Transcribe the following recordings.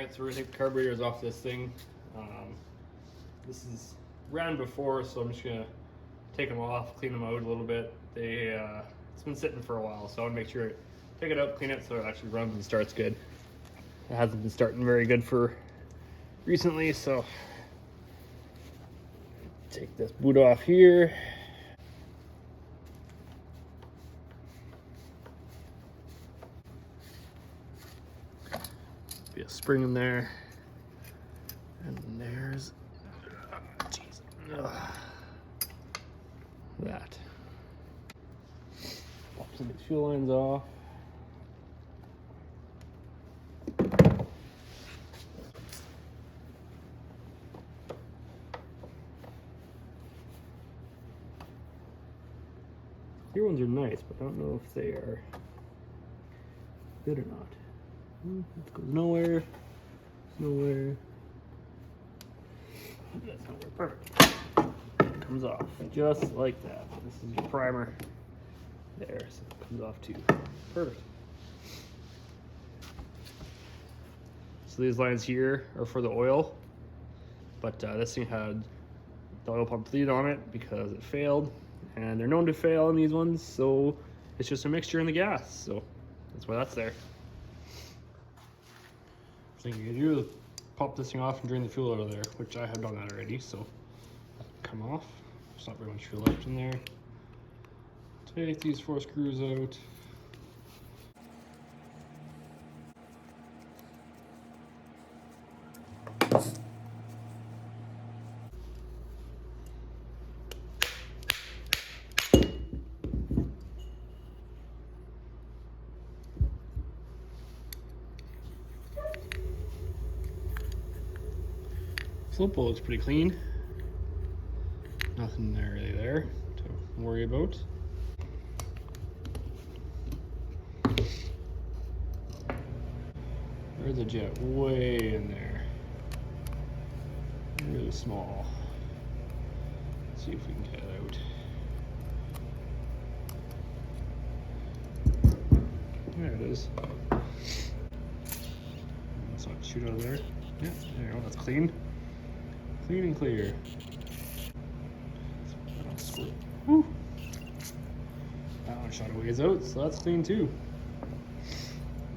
Alright, so we're gonna take the carburetors off this thing. This is ran before, so I'm just gonna take them off, clean them out a little bit. It's been sitting for a while, so I want to make sure take it out, clean it so it actually runs and starts good. It hasn't been starting very good for recently, so take this boot off here. Be a spring in there, and there's that. Pop some of these fuel lines off. Here ones are nice, but I don't know if they are good or not. It goes nowhere. Nowhere. That's nowhere. Perfect. Comes off just like that. This is your primer. There, so it comes off too. Perfect. So these lines here are for the oil, but this thing had the oil pump bleed on it because it failed, and they're known to fail in these ones, so it's just a mixture in the gas, so that's why that's there. First thing you can do is pop this thing off and drain the fuel out of there, which I have done that already, so come off. There's not very much fuel left in there. Take these 4 screws out. Float bowl looks pretty clean. Nothing there really there to worry about. There's a jet way in there. Really small. Let's see if we can get it out. There it is. Let's not shoot out of there. Yeah, there you go, that's clean. Clean and clear. Woo. That one shot a ways out, so that's clean too.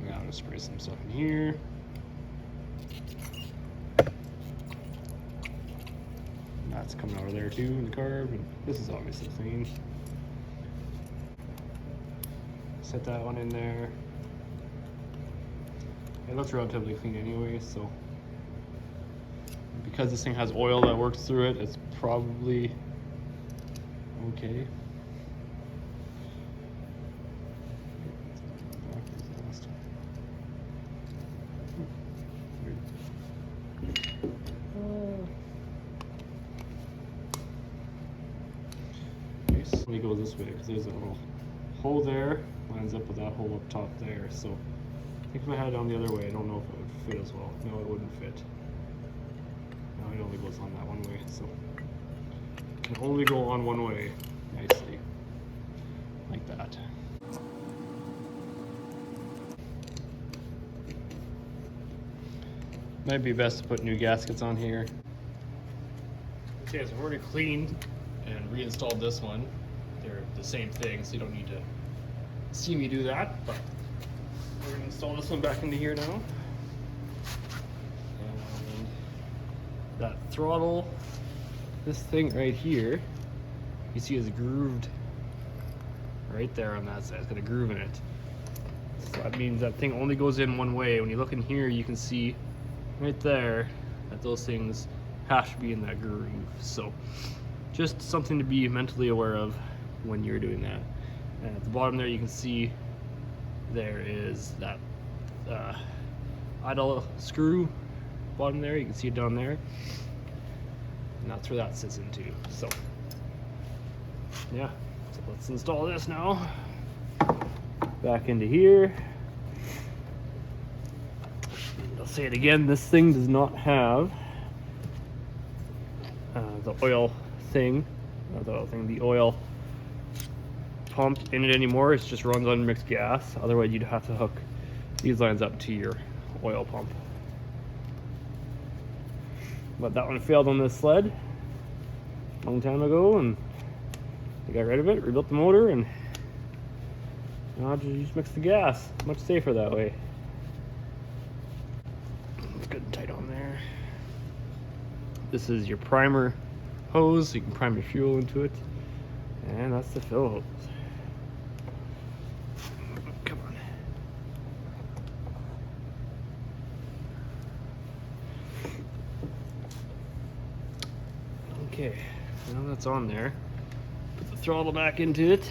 Now I'm gonna spray some stuff in here. That's coming out of there too in the carb, and this is obviously clean. Set that one in there. It looks relatively clean anyway, so because this thing has oil that works through it, it's probably okay. Let me go this way because there's a little hole there, lines up with that hole up top there. So I think if I had it on the other way, I don't know if it would fit as well. No, it wouldn't fit. No, it only goes on that one way, so it can only go on one way nicely, like that. Might be best to put new gaskets on here. Okay, so I've already cleaned and reinstalled this one. They're the same thing, so you don't need to see me do that, but we're gonna install this one back into here now. And that throttle, this thing right here, you see is grooved right there on that side. It's got a groove in it. So that means that thing only goes in one way. When you look in here, you can see right there that those things have to be in that groove. So just something to be mentally aware of when you're doing that. And at the bottom there, you can see there is that idle screw bottom there. You can see it down there, and that's where that sits into. So yeah, so let's install this now back into here. I'll say it again, this thing does not have the oil thing, the oil pump in it anymore. It just runs on mixed gas. Otherwise you'd have to hook these lines up to your oil pump. But that one failed on this sled a long time ago, and I got rid of it, rebuilt the motor, and now I just mix the gas. Much safer that way. It's good and tight on there. This is your primer hose, so you can prime your fuel into it. And that's the fill hose. Come on. Okay, now that's on there. Put the throttle back into it.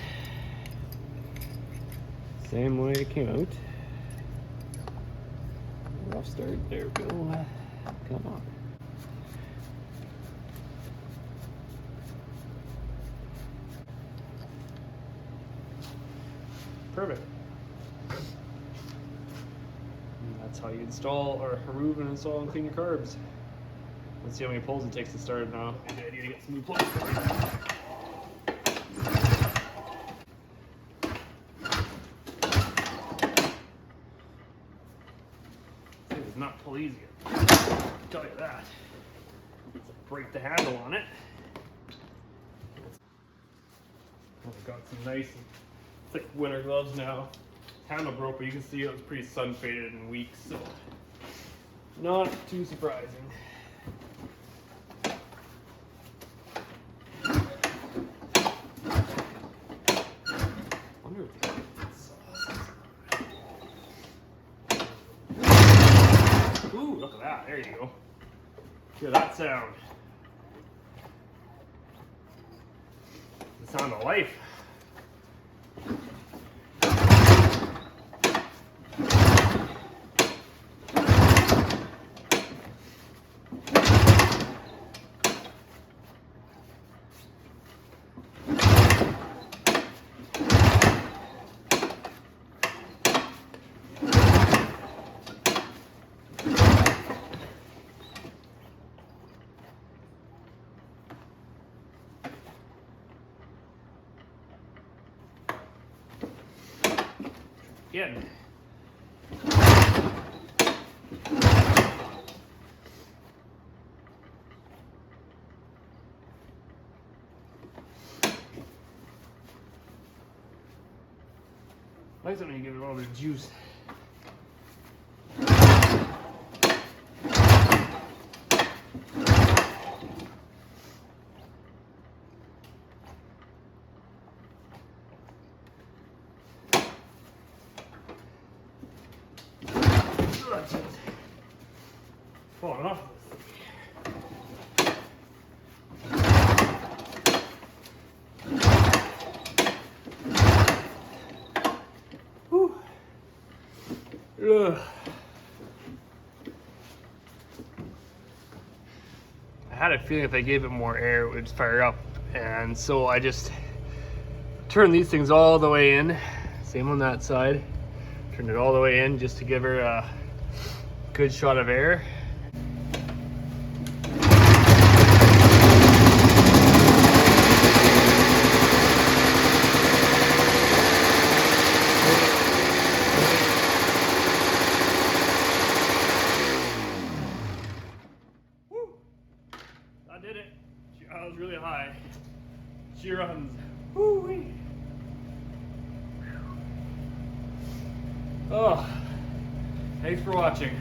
Same way it came out. Rough start, there we go. Come on. Perfect. And that's how you install or remove and install and clean your carbs. Let's see how many pulls it takes to start it now. Maybe I need to get some new plugs. This thing does not pull easy. I'll tell you that. Let's break the handle on it. I've got some nice thick winter gloves now. Handle broke, but you can see it was pretty sun faded and weak, so not too surprising. Wonder if ooh, look at that. There you go. Hear that sound. The sound of life. Again. I like something you give it a little bit of juice. Falling off. Whew. Ugh. I had a feeling if I gave it more air, it would fire up, and so I just turned these things all the way in. Same on that side. Turned it all the way in just to give her a good shot of air. I did it. I was really high. She runs. Woo-wee. Oh, thanks for watching.